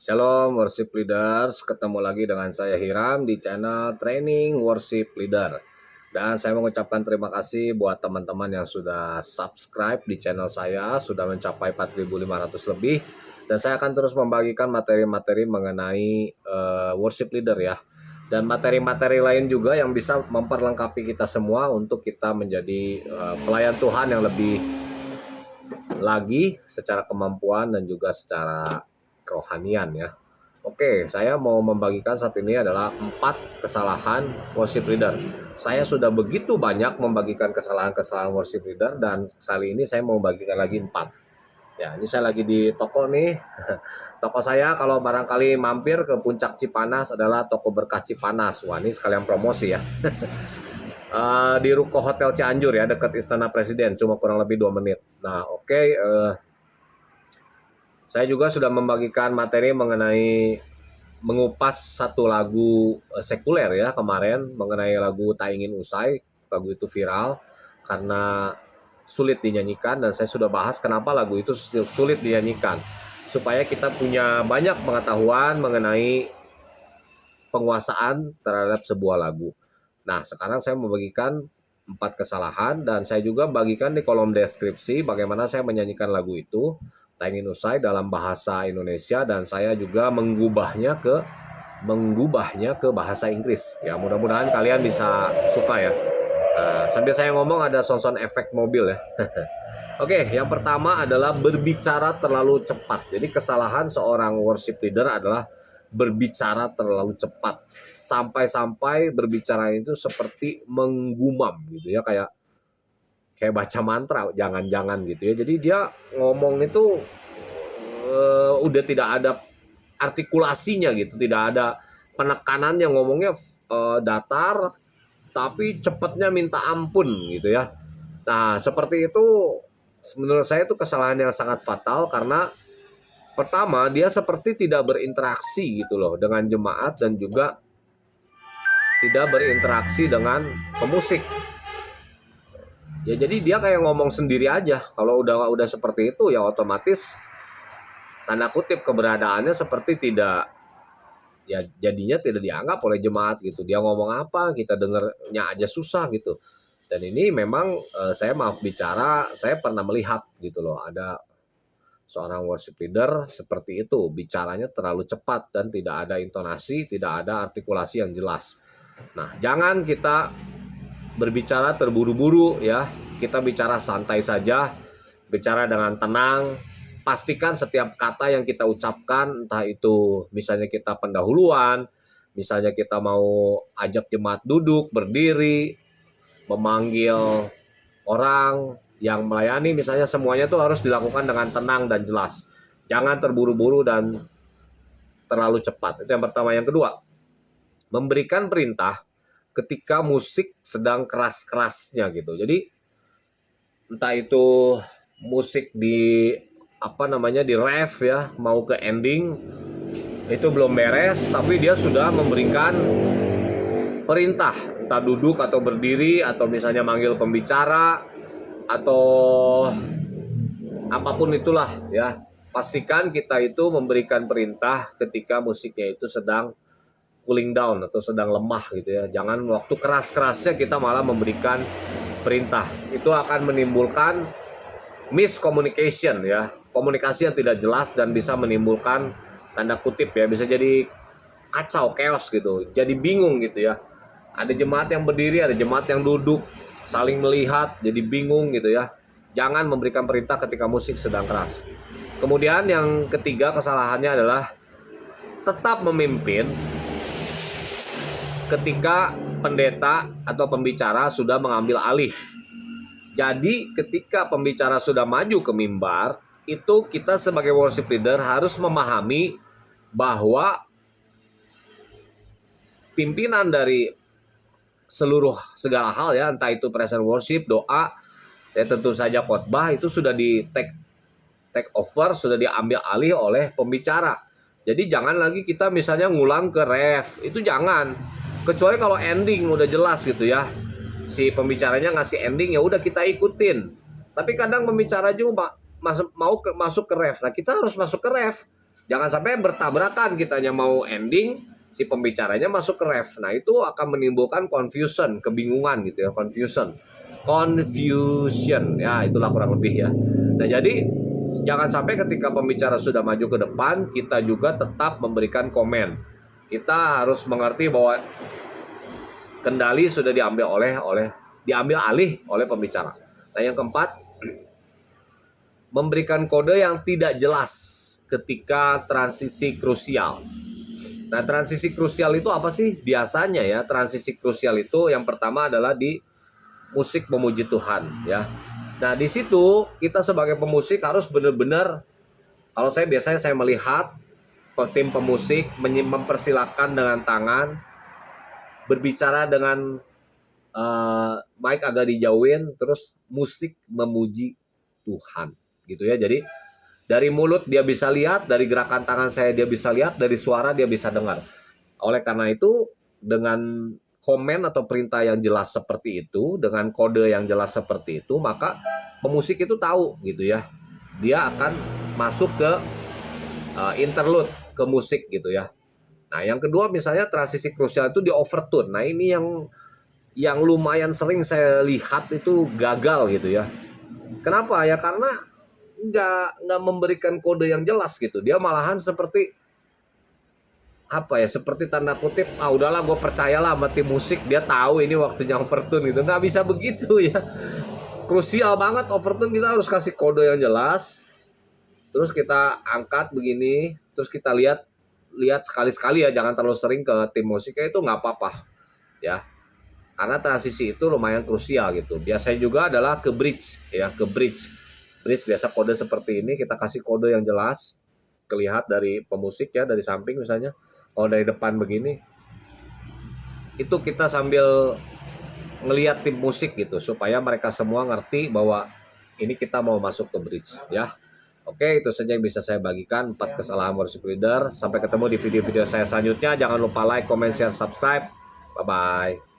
Shalom worship leaders, ketemu lagi dengan saya Hiram di channel Training Worship Leader. Dan saya mengucapkan terima kasih buat teman-teman yang sudah subscribe di channel saya, sudah mencapai 4.500 lebih. Dan saya akan terus membagikan materi-materi mengenai worship leader ya. Dan materi-materi lain juga yang bisa memperlengkapi kita semua untuk kita menjadi pelayan Tuhan yang lebih lagi secara kemampuan dan juga secara kerohanian ya. Oke, saya mau membagikan saat ini adalah 4 kesalahan worship leader. Saya sudah begitu banyak membagikan kesalahan-kesalahan worship leader dan kali ini saya mau membagikan lagi 4. Ya, ini saya lagi di toko nih. Toko saya kalau barangkali mampir ke Puncak Cipanas adalah Toko Berkah Cipanas. Wah, ini sekalian promosi ya. Di Ruko Hotel Cianjur ya, dekat Istana Presiden, cuma kurang lebih 2 menit. Nah, oke, saya juga sudah membagikan materi mengenai mengupas satu lagu sekuler ya kemarin, mengenai lagu Tak Ingin Usai. Lagu itu viral karena sulit dinyanyikan, dan saya sudah bahas kenapa lagu itu sulit dinyanyikan, supaya kita punya banyak pengetahuan mengenai penguasaan terhadap sebuah lagu. Nah, sekarang saya membagikan 4 kesalahan, dan saya juga bagikan di kolom deskripsi bagaimana saya menyanyikan lagu itu Tak Ingin Usai dalam bahasa Indonesia, dan saya juga menggubahnya ke bahasa Inggris. Ya, mudah-mudahan kalian bisa suka ya. Sambil saya ngomong ada sound efek mobil ya. Oke, yang pertama adalah berbicara terlalu cepat. Jadi kesalahan seorang worship leader adalah berbicara terlalu cepat. Sampai-sampai berbicara itu seperti menggumam gitu ya, kayak baca mantra, jangan-jangan gitu ya. Jadi dia ngomong itu udah tidak ada artikulasinya gitu, tidak ada penekanannya, ngomongnya datar tapi cepatnya minta ampun gitu ya. Nah, seperti itu menurut saya itu kesalahan yang sangat fatal, karena pertama dia seperti tidak berinteraksi gitu loh dengan jemaat, dan juga tidak berinteraksi dengan pemusik. Ya, jadi dia kayak ngomong sendiri aja. Kalau udah seperti itu ya otomatis tanda kutip keberadaannya seperti tidak, ya jadinya tidak dianggap oleh jemaat gitu. Dia ngomong apa kita dengernya aja susah gitu. Dan ini memang saya maaf bicara, saya pernah melihat gitu loh, ada seorang worship leader seperti itu, bicaranya terlalu cepat dan tidak ada intonasi, tidak ada artikulasi yang jelas. Nah, jangan kita berbicara terburu-buru ya. Kita bicara santai saja, bicara dengan tenang. Pastikan setiap kata yang kita ucapkan, entah itu misalnya kita pendahuluan, misalnya kita mau ajak jemaat duduk, berdiri, memanggil orang yang melayani, misalnya semuanya itu harus dilakukan dengan tenang dan jelas. Jangan terburu-buru dan terlalu cepat. Itu yang pertama. Yang kedua, memberikan perintah ketika musik sedang keras-kerasnya gitu. Jadi entah itu musik di di ref ya, mau ke ending itu belum beres, tapi dia sudah memberikan perintah, entah duduk atau berdiri, atau misalnya manggil pembicara, atau apapun itulah ya. Pastikan kita itu memberikan perintah ketika musiknya itu sedang cooling down atau sedang lemah gitu ya. Jangan waktu keras-kerasnya kita malah memberikan perintah. Itu akan menimbulkan miscommunication ya. Komunikasi yang tidak jelas dan bisa menimbulkan tanda kutip ya, bisa jadi kacau, chaos gitu. Jadi bingung gitu ya. Ada jemaat yang berdiri, ada jemaat yang duduk, saling melihat, jadi bingung gitu ya. Jangan memberikan perintah ketika musik sedang keras. Kemudian yang ketiga kesalahannya adalah tetap memimpin ketika pendeta atau pembicara sudah mengambil alih. Jadi ketika pembicara sudah maju ke mimbar, itu kita sebagai worship leader harus memahami bahwa pimpinan dari seluruh segala hal ya, entah itu present worship, doa, ya tentu saja khotbah, itu sudah di take over, sudah diambil alih oleh pembicara. Jadi jangan lagi kita misalnya ngulang ke ref, itu jangan. Kecuali kalau ending udah jelas gitu ya, si pembicaranya ngasih ending, ya udah kita ikutin. Tapi kadang pembicara juga masuk ke ref. Nah, kita harus masuk ke ref. Jangan sampai bertabrakan, kitanya mau ending, si pembicaranya masuk ke ref. Nah, itu akan menimbulkan confusion, kebingungan gitu ya, confusion. Confusion. Ya, itulah kurang lebih ya. Nah, jadi jangan sampai ketika pembicara sudah maju ke depan, kita juga tetap memberikan komen. Kita harus mengerti bahwa kendali sudah diambil alih oleh pembicara. Nah, yang keempat, memberikan kode yang tidak jelas ketika transisi krusial. Nah, transisi krusial itu apa sih? Biasanya ya, transisi krusial itu yang pertama adalah di musik memuji Tuhan ya. Nah, di situ kita sebagai pemusik harus benar-benar, kalau saya biasanya saya melihat tim pemusik mempersilahkan dengan tangan, berbicara dengan mic agak dijauhin, terus musik memuji Tuhan gitu ya. Jadi dari mulut dia bisa lihat, dari gerakan tangan saya dia bisa lihat, dari suara dia bisa dengar. Oleh karena itu, dengan komen atau perintah yang jelas seperti itu, dengan kode yang jelas seperti itu, maka pemusik itu tahu gitu ya. Dia akan masuk ke interlude, ke musik gitu ya. Nah, yang kedua misalnya transisi krusial itu di overtune. Nah, ini yang lumayan sering saya lihat itu gagal gitu ya. Kenapa ya? Karena nggak memberikan kode yang jelas gitu. Dia malahan seperti apa ya? Seperti tanda kutip, udahlah gue percayalah sama tim musik, dia tahu ini waktunya overtune gitu. Nggak bisa begitu ya. Krusial banget overtune, kita harus kasih kode yang jelas. Terus kita angkat begini, terus kita lihat sekali-sekali ya, jangan terlalu sering ke tim musiknya, itu nggak apa-apa ya. Karena transisi itu lumayan krusial gitu. Biasanya juga adalah ke bridge ya, ke bridge. Bridge biasa kode seperti ini, kita kasih kode yang jelas, kelihatan dari pemusik ya, dari samping misalnya. Kalau dari depan begini, itu kita sambil ngelihat tim musik gitu, supaya mereka semua ngerti bahwa ini kita mau masuk ke bridge ya. Oke, itu saja yang bisa saya bagikan, 4 kesalahan worship leader. Sampai ketemu di video-video saya selanjutnya. Jangan lupa like, comment, share, subscribe. Bye-bye.